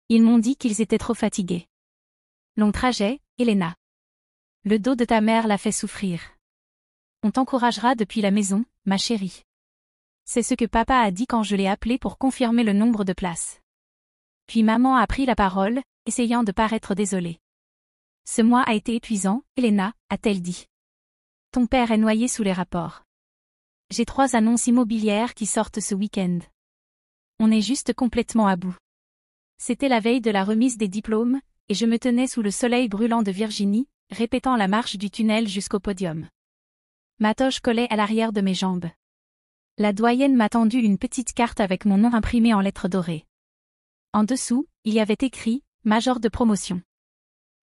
Ils m'ont dit qu'ils étaient trop fatigués. Long trajet, Elena. Le dos de ta mère l'a fait souffrir. On t'encouragera depuis la maison, ma chérie. C'est ce que papa a dit quand je l'ai appelé pour confirmer le nombre de places. Puis maman a pris la parole, essayant de paraître désolée. Ce mois a été épuisant, Elena, a-t-elle dit. Ton père est noyé sous les rapports. J'ai 3 annonces immobilières qui sortent ce week-end. On est juste complètement à bout. C'était la veille de la remise des diplômes, et je me tenais sous le soleil brûlant de Virginie, répétant la marche du tunnel jusqu'au podium. Ma toge collait à l'arrière de mes jambes. La doyenne m'a tendu une petite carte avec mon nom imprimé en lettres dorées. En dessous, il y avait écrit « Major de promotion ».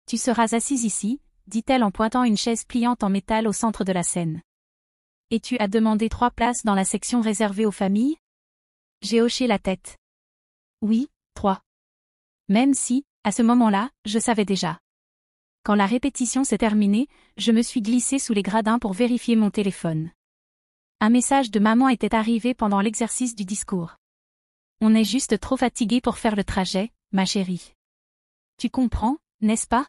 Tu seras assise ici, dit-elle en pointant une chaise pliante en métal au centre de la scène. Et tu as demandé 3 places dans la section réservée aux familles? J'ai hoché la tête. Oui, 3. Même si, à ce moment-là, je savais déjà. Quand la répétition s'est terminée, je me suis glissée sous les gradins pour vérifier mon téléphone. Un message de maman était arrivé pendant l'exercice du discours. On est juste trop fatigué pour faire le trajet, ma chérie. Tu comprends, n'est-ce pas?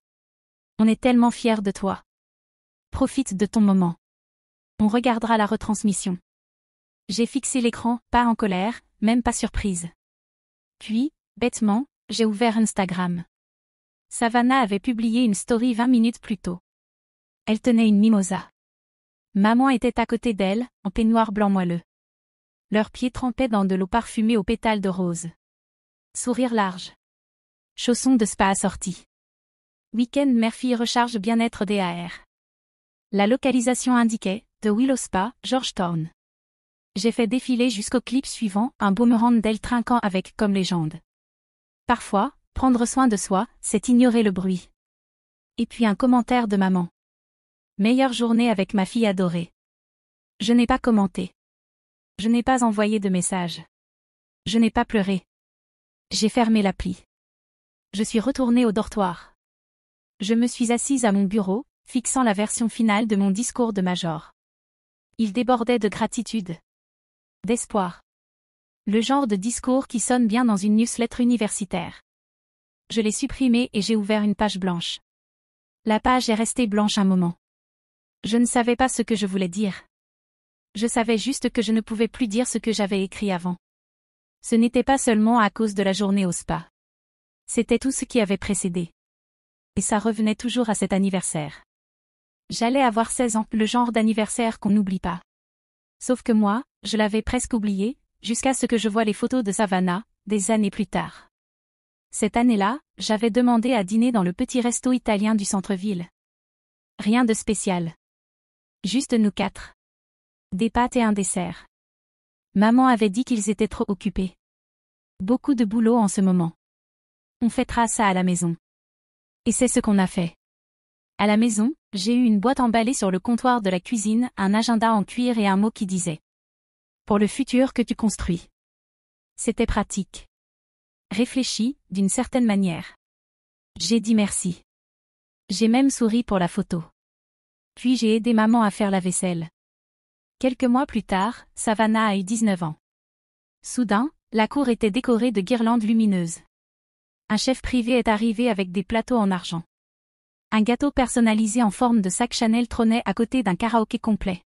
On est tellement fiers de toi. Profite de ton moment. On regardera la retransmission. J'ai fixé l'écran, pas en colère, même pas surprise. Puis, bêtement, j'ai ouvert Instagram. Savannah avait publié une story 20 minutes plus tôt. Elle tenait une mimosa. Maman était à côté d'elle, en peignoir blanc moelleux. Leurs pieds trempaient dans de l'eau parfumée aux pétales de rose. Sourire large. Chaussons de spa assortis. Week-end mère-fille recharge bien-être DAR. La localisation indiquait The Willow Spa, Georgetown. J'ai fait défiler jusqu'au clip suivant un boomerang d'elle trinquant avec comme légende. Parfois, prendre soin de soi, c'est ignorer le bruit. Et puis un commentaire de maman. Meilleure journée avec ma fille adorée. Je n'ai pas commenté. Je n'ai pas envoyé de message. Je n'ai pas pleuré. J'ai fermé l'appli. Je suis retournée au dortoir. Je me suis assise à mon bureau, fixant la version finale de mon discours de major. Il débordait de gratitude. D'espoir. Le genre de discours qui sonne bien dans une newsletter universitaire. Je l'ai supprimé et j'ai ouvert une page blanche. La page est restée blanche un moment. Je ne savais pas ce que je voulais dire. Je savais juste que je ne pouvais plus dire ce que j'avais écrit avant. Ce n'était pas seulement à cause de la journée au spa. C'était tout ce qui avait précédé. Et ça revenait toujours à cet anniversaire. J'allais avoir 16 ans, le genre d'anniversaire qu'on n'oublie pas. Sauf que moi, je l'avais presque oublié, jusqu'à ce que je voie les photos de Savannah, des années plus tard. Cette année-là, j'avais demandé à dîner dans le petit resto italien du centre-ville. Rien de spécial. Juste nous 4. Des pâtes et un dessert. Maman avait dit qu'ils étaient trop occupés. Beaucoup de boulot en ce moment. On fêtera ça à la maison. Et c'est ce qu'on a fait. À la maison, j'ai eu une boîte emballée sur le comptoir de la cuisine, un agenda en cuir et un mot qui disait « Pour le futur que tu construis ». C'était pratique. Réfléchi, d'une certaine manière. J'ai dit merci. J'ai même souri pour la photo. Puis j'ai aidé maman à faire la vaisselle. Quelques mois plus tard, Savannah a eu 19 ans. Soudain, la cour était décorée de guirlandes lumineuses. Un chef privé est arrivé avec des plateaux en argent. Un gâteau personnalisé en forme de sac Chanel trônait à côté d'un karaoké complet.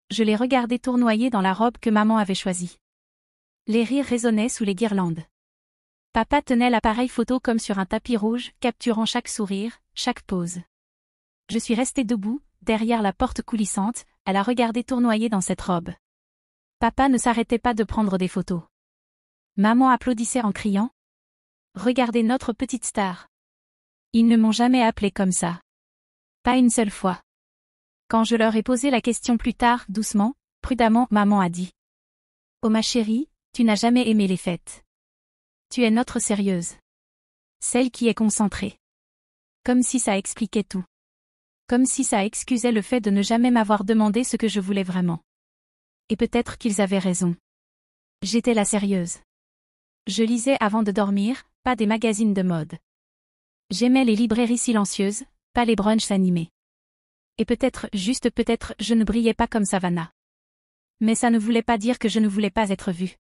Je l'ai regardé tournoyer dans la robe que maman avait choisie. Les rires résonnaient sous les guirlandes. Papa tenait l'appareil photo comme sur un tapis rouge, capturant chaque sourire, chaque pose. Je suis restée debout, derrière la porte coulissante, à la regarder tournoyer dans cette robe. Papa ne s'arrêtait pas de prendre des photos. Maman applaudissait en criant « Regardez notre petite star !» Ils ne m'ont jamais appelée comme ça. Pas une seule fois. Quand je leur ai posé la question plus tard, doucement, prudemment, maman a dit « Oh ma chérie, tu n'as jamais aimé les fêtes. Tu es notre sérieuse. Celle qui est concentrée. » Comme si ça expliquait tout. Comme si ça excusait le fait de ne jamais m'avoir demandé ce que je voulais vraiment. Et peut-être qu'ils avaient raison. J'étais la sérieuse. Je lisais avant de dormir, pas des magazines de mode. J'aimais les librairies silencieuses, pas les brunchs animés. Et peut-être, juste peut-être, je ne brillais pas comme Savannah. Mais ça ne voulait pas dire que je ne voulais pas être vue.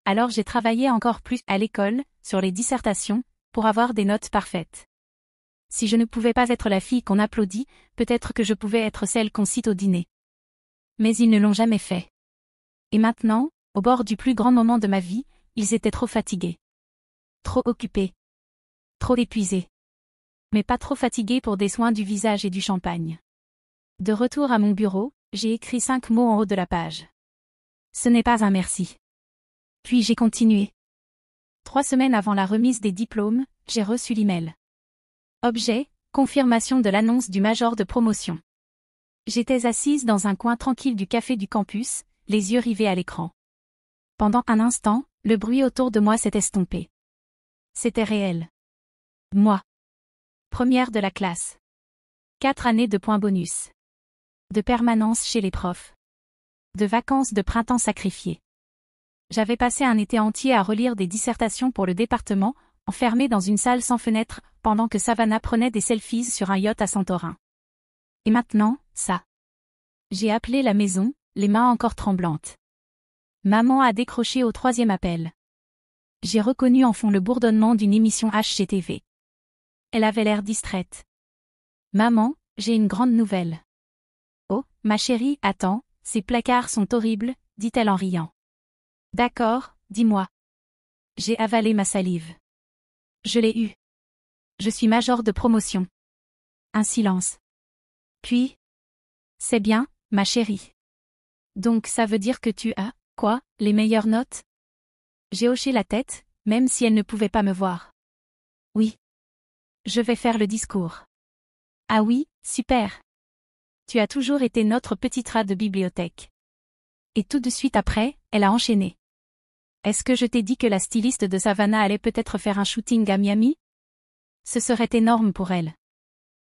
Alors j'ai travaillé encore plus à l'école, sur les dissertations, pour avoir des notes parfaites. Si je ne pouvais pas être la fille qu'on applaudit, peut-être que je pouvais être celle qu'on cite au dîner. Mais ils ne l'ont jamais fait. Et maintenant, au bord du plus grand moment de ma vie, ils étaient trop fatigués. Trop occupés. Trop épuisés. Mais pas trop fatigués pour des soins du visage et du champagne. De retour à mon bureau, j'ai écrit 5 mots en haut de la page. Ce n'est pas un merci. Puis j'ai continué. 3 semaines avant la remise des diplômes, j'ai reçu l'email. Objet, confirmation de l'annonce du major de promotion. J'étais assise dans un coin tranquille du café du campus, les yeux rivés à l'écran. Pendant un instant, le bruit autour de moi s'est estompé. C'était réel. Moi. Première de la classe. 4 années de points bonus. De permanence chez les profs. De vacances de printemps sacrifiées. J'avais passé un été entier à relire des dissertations pour le département, enfermé dans une salle sans fenêtre, pendant que Savannah prenait des selfies sur un yacht à Santorin. Et maintenant, ça. J'ai appelé la maison, les mains encore tremblantes. Maman a décroché au 3e appel. J'ai reconnu en fond le bourdonnement d'une émission HGTV. Elle avait l'air distraite. Maman, j'ai une grande nouvelle. Oh, ma chérie, attends, ces placards sont horribles, dit-elle en riant. D'accord, dis-moi. J'ai avalé ma salive. Je l'ai eu. Je suis major de promotion. Un silence. Puis. C'est bien, ma chérie. Donc ça veut dire que tu as, quoi, les meilleures notes? J'ai hoché la tête, même si elle ne pouvait pas me voir. Oui. Je vais faire le discours. Ah oui, super. Tu as toujours été notre petit rat de bibliothèque. Et tout de suite après, elle a enchaîné. Est-ce que je t'ai dit que la styliste de Savannah allait peut-être faire un shooting à Miami? Ce serait énorme pour elle.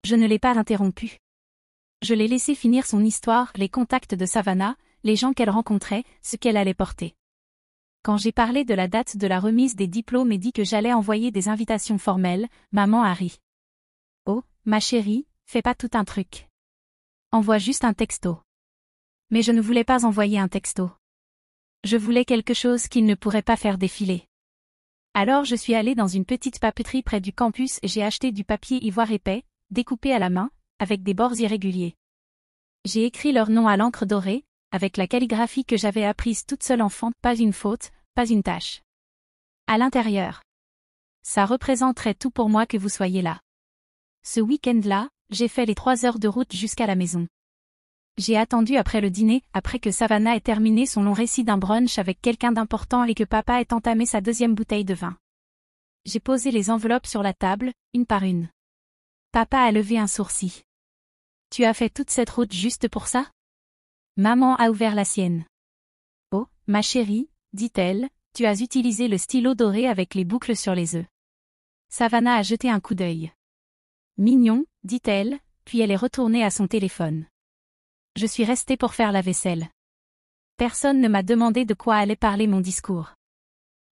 Je ne l'ai pas interrompue. Je l'ai laissé finir son histoire, les contacts de Savannah, les gens qu'elle rencontrait, ce qu'elle allait porter. Quand j'ai parlé de la date de la remise des diplômes et dit que j'allais envoyer des invitations formelles, maman a ri. Oh, ma chérie, fais pas tout un truc. Envoie juste un texto. Mais je ne voulais pas envoyer un texto. Je voulais quelque chose qu'il ne pourrait pas faire défiler. Alors je suis allée dans une petite papeterie près du campus et j'ai acheté du papier ivoire épais, découpé à la main, avec des bords irréguliers. J'ai écrit leur nom à l'encre dorée, avec la calligraphie que j'avais apprise toute seule enfant, pas une faute, pas une tache. À l'intérieur. Ça représenterait tout pour moi que vous soyez là. Ce week-end-là, j'ai fait les 3 heures de route jusqu'à la maison. J'ai attendu après le dîner, après que Savannah ait terminé son long récit d'un brunch avec quelqu'un d'important et que papa ait entamé sa 2e bouteille de vin. J'ai posé les enveloppes sur la table, une par une. Papa a levé un sourcil. Tu as fait toute cette route juste pour ça? Maman a ouvert la sienne. Oh, ma chérie, dit-elle, tu as utilisé le stylo doré avec les boucles sur les œufs. Savannah a jeté un coup d'œil. Mignon, dit-elle, puis elle est retournée à son téléphone. Je suis restée pour faire la vaisselle. Personne ne m'a demandé de quoi allait parler mon discours.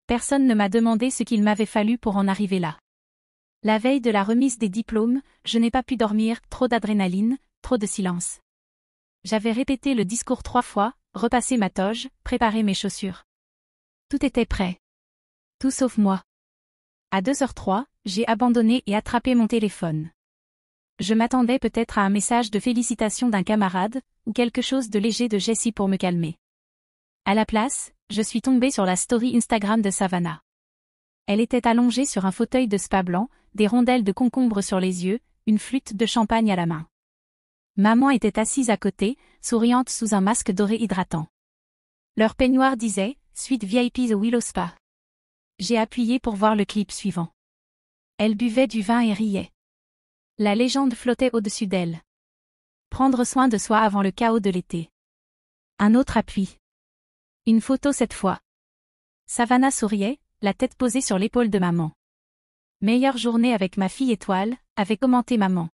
Personne ne m'a demandé ce qu'il m'avait fallu pour en arriver là. La veille de la remise des diplômes, je n'ai pas pu dormir, trop d'adrénaline, trop de silence. J'avais répété le discours 3 fois, repassé ma toge, préparé mes chaussures. Tout était prêt. Tout sauf moi. À 2h03, j'ai abandonné et attrapé mon téléphone. Je m'attendais peut-être à un message de félicitations d'un camarade, ou quelque chose de léger de Jessie pour me calmer. À la place, je suis tombée sur la story Instagram de Savannah. Elle était allongée sur un fauteuil de spa blanc, des rondelles de concombre sur les yeux, une flûte de champagne à la main. Maman était assise à côté, souriante sous un masque doré hydratant. Leur peignoir disait « Suite VIP The Willow Spa ». J'ai appuyé pour voir le clip suivant. Elle buvait du vin et riait. La légende flottait au-dessus d'elle. Prendre soin de soi avant le chaos de l'été. Un autre appui. Une photo cette fois. Savannah souriait, la tête posée sur l'épaule de maman. Meilleure journée avec ma fille étoile, avait commenté maman.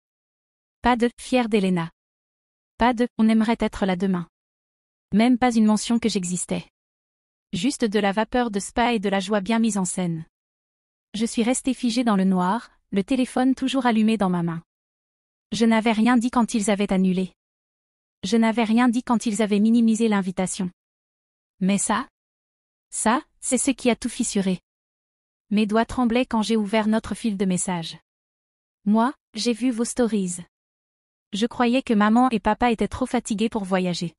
Pas de « fière d'Elena ». Pas de « on aimerait être là demain ». Même pas une mention que j'existais. Juste de la vapeur de spa et de la joie bien mise en scène. Je suis restée figée dans le noir, le téléphone toujours allumé dans ma main. Je n'avais rien dit quand ils avaient annulé. Je n'avais rien dit quand ils avaient minimisé l'invitation. Mais ça? Ça, c'est ce qui a tout fissuré. Mes doigts tremblaient quand j'ai ouvert notre fil de messages. Moi, j'ai vu vos stories. Je croyais que maman et papa étaient trop fatigués pour voyager.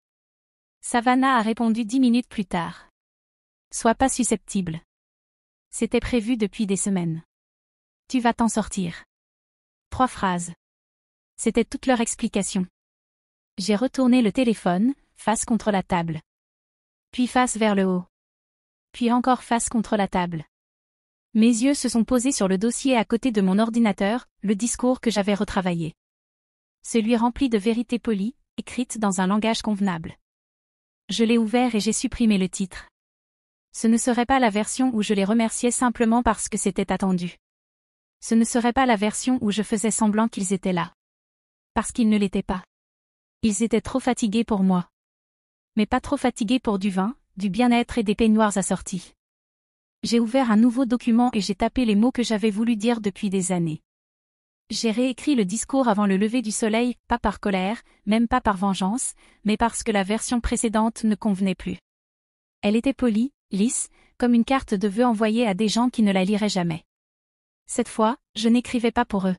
Savannah a répondu 10 minutes plus tard. Sois pas susceptible. C'était prévu depuis des semaines. Tu vas t'en sortir. 3 phrases. C'était toute leur explication. J'ai retourné le téléphone, face contre la table. Puis face vers le haut. Puis encore face contre la table. Mes yeux se sont posés sur le dossier à côté de mon ordinateur, le discours que j'avais retravaillé. Celui rempli de vérités polies, écrites dans un langage convenable. Je l'ai ouvert et j'ai supprimé le titre. Ce ne serait pas la version où je les remerciais simplement parce que c'était attendu. Ce ne serait pas la version où je faisais semblant qu'ils étaient là. Parce qu'ils ne l'étaient pas. Ils étaient trop fatigués pour moi. Mais pas trop fatigués pour du vin, du bien-être et des peignoirs assortis. J'ai ouvert un nouveau document et j'ai tapé les mots que j'avais voulu dire depuis des années. J'ai réécrit le discours avant le lever du soleil, pas par colère, même pas par vengeance, mais parce que la version précédente ne convenait plus. Elle était polie, lisse, comme une carte de vœux envoyée à des gens qui ne la liraient jamais. Cette fois, je n'écrivais pas pour eux.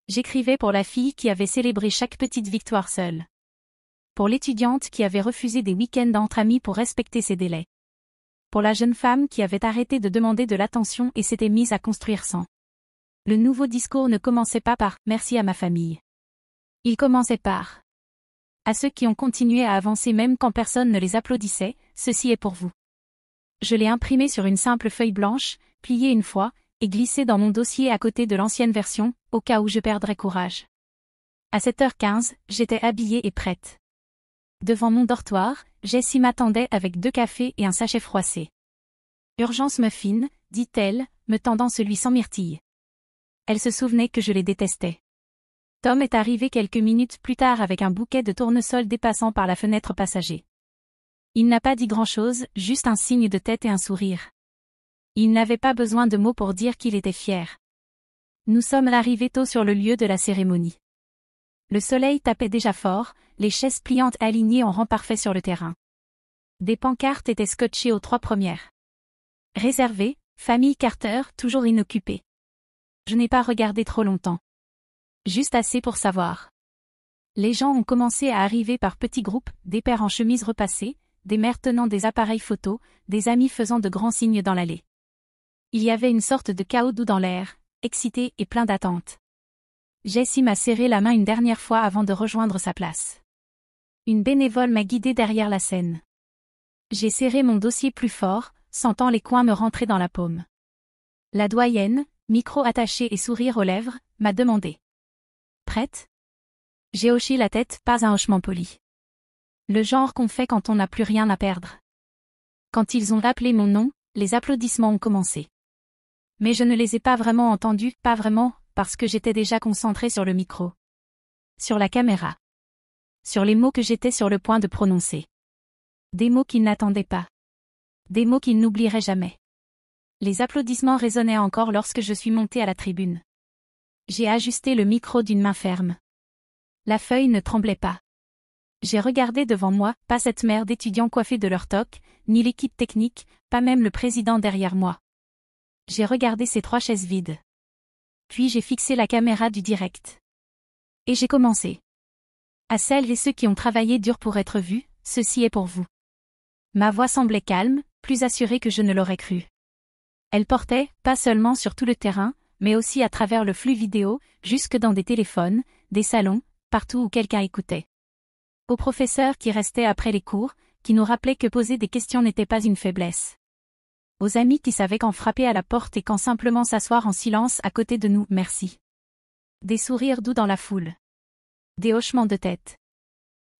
J'écrivais pour la fille qui avait célébré chaque petite victoire seule. Pour l'étudiante qui avait refusé des week-ends entre amis pour respecter ses délais. Pour la jeune femme qui avait arrêté de demander de l'attention et s'était mise à construire sans. Le nouveau discours ne commençait pas par « merci à ma famille ». Il commençait par « à ceux qui ont continué à avancer même quand personne ne les applaudissait, ceci est pour vous ». Je l'ai imprimé sur une simple feuille blanche, plié une fois, et glissé dans mon dossier à côté de l'ancienne version, au cas où je perdrais courage. À 7h15, j'étais habillée et prête. Devant mon dortoir, Jessie m'attendait avec 2 cafés et un sachet froissé. « Urgence muffin », dit-elle, me tendant celui sans myrtille. Elle se souvenait que je les détestais. Tom est arrivé quelques minutes plus tard avec un bouquet de tournesols dépassant par la fenêtre passager. Il n'a pas dit grand-chose, juste un signe de tête et un sourire. Il n'avait pas besoin de mots pour dire qu'il était fier. Nous sommes arrivés tôt sur le lieu de la cérémonie. Le soleil tapait déjà fort, les chaises pliantes alignées en rang parfait sur le terrain. Des pancartes étaient scotchées aux 3 premières. Réservé, famille Carter, toujours inoccupée. Je n'ai pas regardé trop longtemps. Juste assez pour savoir. Les gens ont commencé à arriver par petits groupes, des pères en chemise repassée, des mères tenant des appareils photos, des amis faisant de grands signes dans l'allée. Il y avait une sorte de chaos doux dans l'air, excité et plein d'attente. Jessie m'a serré la main une dernière fois avant de rejoindre sa place. Une bénévole m'a guidée derrière la scène. J'ai serré mon dossier plus fort, sentant les coins me rentrer dans la paume. La doyenne, micro attaché et sourire aux lèvres, m'a demandé. Prête? J'ai hoché la tête, pas un hochement poli. Le genre qu'on fait quand on n'a plus rien à perdre. Quand ils ont appelé mon nom, les applaudissements ont commencé. Mais je ne les ai pas vraiment entendus, pas vraiment, parce que j'étais déjà concentrée sur le micro. Sur la caméra. Sur les mots que j'étais sur le point de prononcer. Des mots qu'ils n'attendaient pas. Des mots qu'ils n'oublieraient jamais. Les applaudissements résonnaient encore lorsque je suis montée à la tribune. J'ai ajusté le micro d'une main ferme. La feuille ne tremblait pas. J'ai regardé devant moi, pas cette mère d'étudiants coiffés de leur toque, ni l'équipe technique, pas même le président derrière moi. J'ai regardé ces 3 chaises vides. Puis j'ai fixé la caméra du direct. Et j'ai commencé. À celles et ceux qui ont travaillé dur pour être vus, ceci est pour vous. Ma voix semblait calme, plus assurée que je ne l'aurais cru. Elle portait, pas seulement sur tout le terrain, mais aussi à travers le flux vidéo, jusque dans des téléphones, des salons, partout où quelqu'un écoutait. Aux professeurs qui restaient après les cours, qui nous rappelaient que poser des questions n'était pas une faiblesse. Aux amis qui savaient quand frapper à la porte et quand simplement s'asseoir en silence à côté de nous, merci. Des sourires doux dans la foule. Des hochements de tête.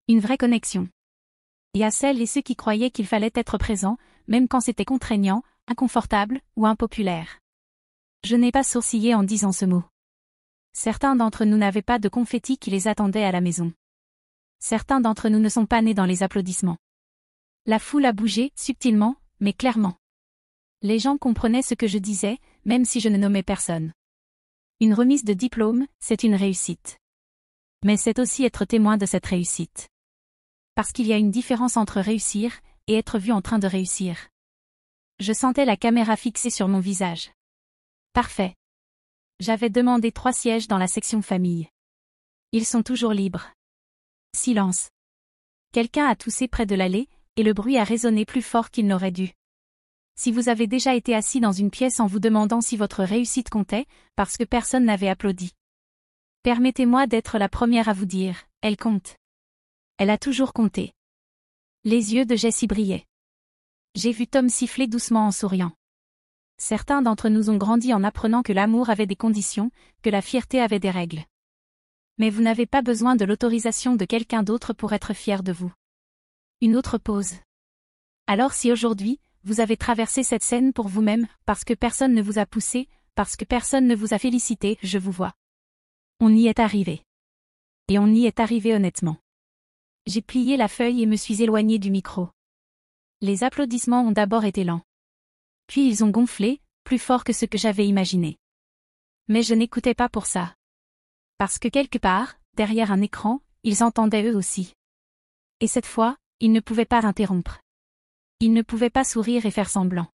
Une vraie connexion. Et à celles et ceux qui croyaient qu'il fallait être présent, même quand c'était contraignant, inconfortable ou impopulaire. Je n'ai pas sourcillé en disant ce mot. Certains d'entre nous n'avaient pas de confettis qui les attendaient à la maison. Certains d'entre nous ne sont pas nés dans les applaudissements. La foule a bougé, subtilement, mais clairement. Les gens comprenaient ce que je disais, même si je ne nommais personne. Une remise de diplôme, c'est une réussite. Mais c'est aussi être témoin de cette réussite. Parce qu'il y a une différence entre réussir et être vu en train de réussir. Je sentais la caméra fixée sur mon visage. Parfait. J'avais demandé 3 sièges dans la section famille. Ils sont toujours libres. Silence. Quelqu'un a toussé près de l'allée, et le bruit a résonné plus fort qu'il n'aurait dû. Si vous avez déjà été assis dans une pièce en vous demandant si votre réussite comptait, parce que personne n'avait applaudi. Permettez-moi d'être la première à vous dire, elle compte. Elle a toujours compté. Les yeux de Jessie brillaient. J'ai vu Tom siffler doucement en souriant. Certains d'entre nous ont grandi en apprenant que l'amour avait des conditions, que la fierté avait des règles. Mais vous n'avez pas besoin de l'autorisation de quelqu'un d'autre pour être fier de vous. Une autre pause. Alors si aujourd'hui, vous avez traversé cette scène pour vous-même, parce que personne ne vous a poussé, parce que personne ne vous a félicité, je vous vois. On y est arrivé. Et on y est arrivé honnêtement. J'ai plié la feuille et me suis éloigné du micro. Les applaudissements ont d'abord été lents. Puis ils ont gonflé, plus fort que ce que j'avais imaginé. Mais je n'écoutais pas pour ça. Parce que quelque part, derrière un écran, ils entendaient eux aussi. Et cette fois, ils ne pouvaient pas interrompre. Ils ne pouvaient pas sourire et faire semblant.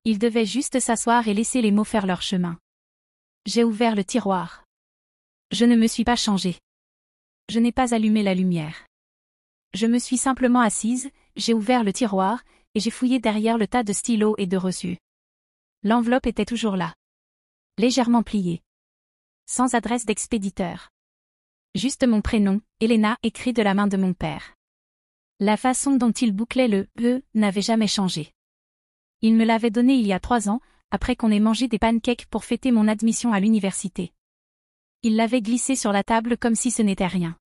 Ils devaient juste s'asseoir et laisser les mots faire leur chemin. J'ai ouvert le tiroir. Je ne me suis pas changée. Je n'ai pas allumé la lumière. Je me suis simplement assise, j'ai ouvert le tiroir, et j'ai fouillé derrière le tas de stylos et de reçus. L'enveloppe était toujours là. Légèrement pliée. Sans adresse d'expéditeur. Juste mon prénom, Elena, écrit de la main de mon père. La façon dont il bouclait le « E » n'avait jamais changé. Il me l'avait donné il y a 3 ans, après qu'on ait mangé des pancakes pour fêter mon admission à l'université. Il l'avait glissé sur la table comme si ce n'était rien.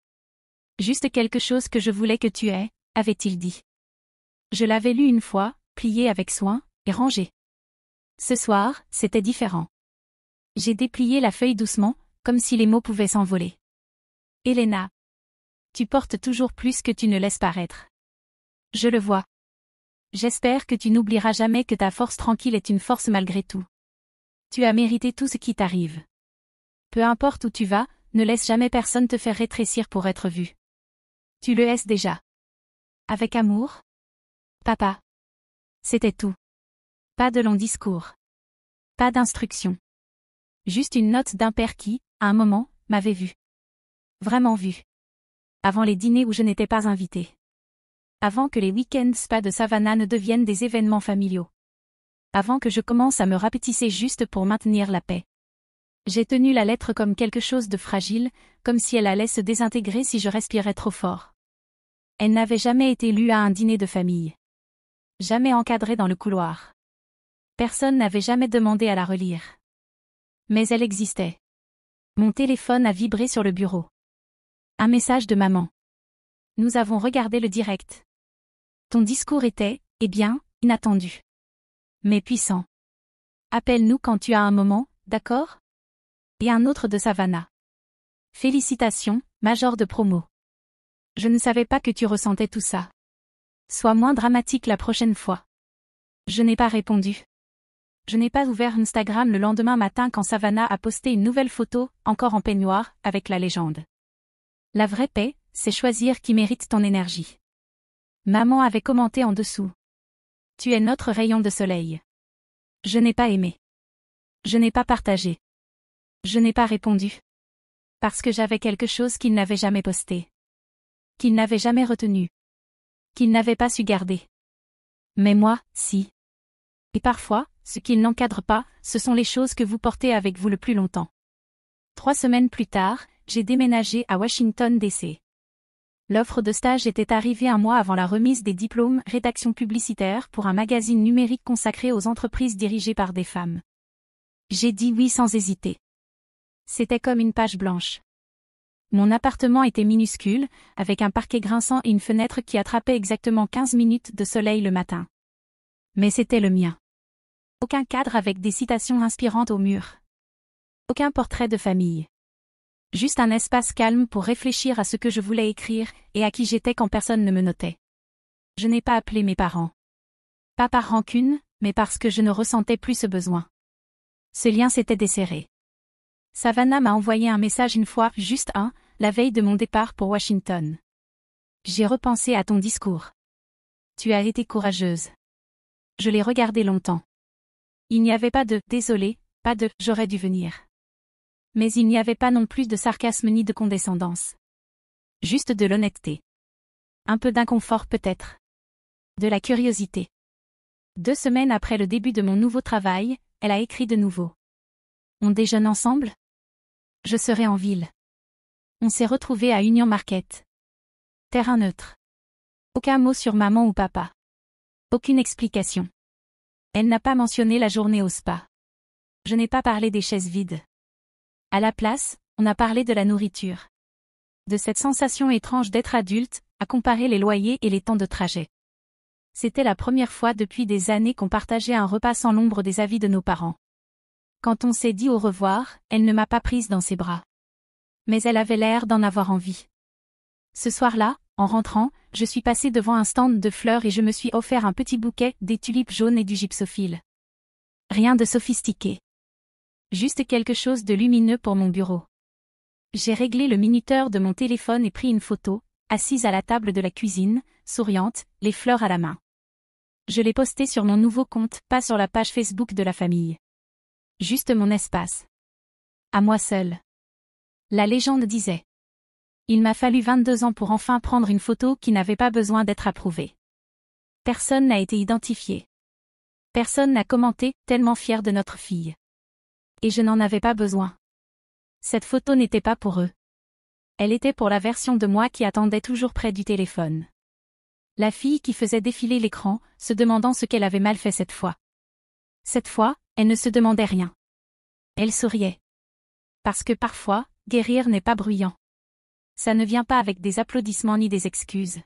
Juste quelque chose que je voulais que tu aies, avait-il dit. Je l'avais lu une fois, plié avec soin, et rangé. Ce soir, c'était différent. J'ai déplié la feuille doucement, comme si les mots pouvaient s'envoler. Elena. Tu portes toujours plus que tu ne laisses paraître. Je le vois. J'espère que tu n'oublieras jamais que ta force tranquille est une force malgré tout. Tu as mérité tout ce qui t'arrive. Peu importe où tu vas, ne laisse jamais personne te faire rétrécir pour être vu. Tu le es déjà. Avec amour? Papa. C'était tout. Pas de long discours. Pas d'instruction. Juste une note d'un père qui, à un moment, m'avait vu. Vraiment vu. Avant les dîners où je n'étais pas invitée. Avant que les week-ends spa de Savannah ne deviennent des événements familiaux. Avant que je commence à me rapetisser juste pour maintenir la paix. J'ai tenu la lettre comme quelque chose de fragile, comme si elle allait se désintégrer si je respirais trop fort. Elle n'avait jamais été lue à un dîner de famille. Jamais encadrée dans le couloir. Personne n'avait jamais demandé à la relire. Mais elle existait. Mon téléphone a vibré sur le bureau. Un message de maman. Nous avons regardé le direct. Ton discours était, eh bien, inattendu. Mais puissant. Appelle-nous quand tu as un moment, d'accord? Et un autre de Savannah. Félicitations, major de promo. Je ne savais pas que tu ressentais tout ça. Sois moins dramatique la prochaine fois. Je n'ai pas répondu. Je n'ai pas ouvert Instagram le lendemain matin quand Savannah a posté une nouvelle photo, encore en peignoir, avec la légende. La vraie paix, c'est choisir qui mérite ton énergie. Maman avait commenté en dessous. Tu es notre rayon de soleil. Je n'ai pas aimé. Je n'ai pas partagé. Je n'ai pas répondu. Parce que j'avais quelque chose qu'il n'avait jamais posté. Qu'il n'avait jamais retenu. Qu'il n'avait pas su garder. Mais moi, si. Et parfois, ce qu'il n'encadre pas, ce sont les choses que vous portez avec vous le plus longtemps. 3 semaines plus tard, j'ai déménagé à Washington, D.C. L'offre de stage était arrivée un mois avant la remise des diplômes rédaction publicitaire pour un magazine numérique consacré aux entreprises dirigées par des femmes. J'ai dit oui sans hésiter. C'était comme une page blanche. Mon appartement était minuscule, avec un parquet grinçant et une fenêtre qui attrapait exactement 15 minutes de soleil le matin. Mais c'était le mien. Aucun cadre avec des citations inspirantes au mur. Aucun portrait de famille. Juste un espace calme pour réfléchir à ce que je voulais écrire et à qui j'étais quand personne ne me notait. Je n'ai pas appelé mes parents. Pas par rancune, mais parce que je ne ressentais plus ce besoin. Ce lien s'était desserré. Savannah m'a envoyé un message une fois, juste un, la veille de mon départ pour Washington. J'ai repensé à ton discours. Tu as été courageuse. Je l'ai regardé longtemps. Il n'y avait pas de « désolé », pas de « j'aurais dû venir ». Mais il n'y avait pas non plus de sarcasme ni de condescendance. Juste de l'honnêteté. Un peu d'inconfort peut-être. De la curiosité. 2 semaines après le début de mon nouveau travail, elle a écrit de nouveau. On déjeune ensemble? Je serai en ville. On s'est retrouvés à Union Market. Terrain neutre. Aucun mot sur maman ou papa. Aucune explication. Elle n'a pas mentionné la journée au spa. Je n'ai pas parlé des chaises vides. À la place, on a parlé de la nourriture. De cette sensation étrange d'être adulte, à comparer les loyers et les temps de trajet. C'était la première fois depuis des années qu'on partageait un repas sans l'ombre des avis de nos parents. Quand on s'est dit au revoir, elle ne m'a pas prise dans ses bras. Mais elle avait l'air d'en avoir envie. Ce soir-là, en rentrant, je suis passée devant un stand de fleurs et je me suis offert un petit bouquet, des tulipes jaunes et du gypsophile. Rien de sophistiqué. Juste quelque chose de lumineux pour mon bureau. J'ai réglé le minuteur de mon téléphone et pris une photo, assise à la table de la cuisine, souriante, les fleurs à la main. Je l'ai postée sur mon nouveau compte, pas sur la page Facebook de la famille. Juste mon espace. À moi seule. La légende disait. Il m'a fallu 22 ans pour enfin prendre une photo qui n'avait pas besoin d'être approuvée. Personne n'a été identifié. Personne n'a commenté, tellement fier de notre fille. Et je n'en avais pas besoin. Cette photo n'était pas pour eux. Elle était pour la version de moi qui attendait toujours près du téléphone. La fille qui faisait défiler l'écran, se demandant ce qu'elle avait mal fait cette fois. Cette fois, elle ne se demandait rien. Elle souriait. Parce que parfois, guérir n'est pas bruyant. Ça ne vient pas avec des applaudissements ni des excuses.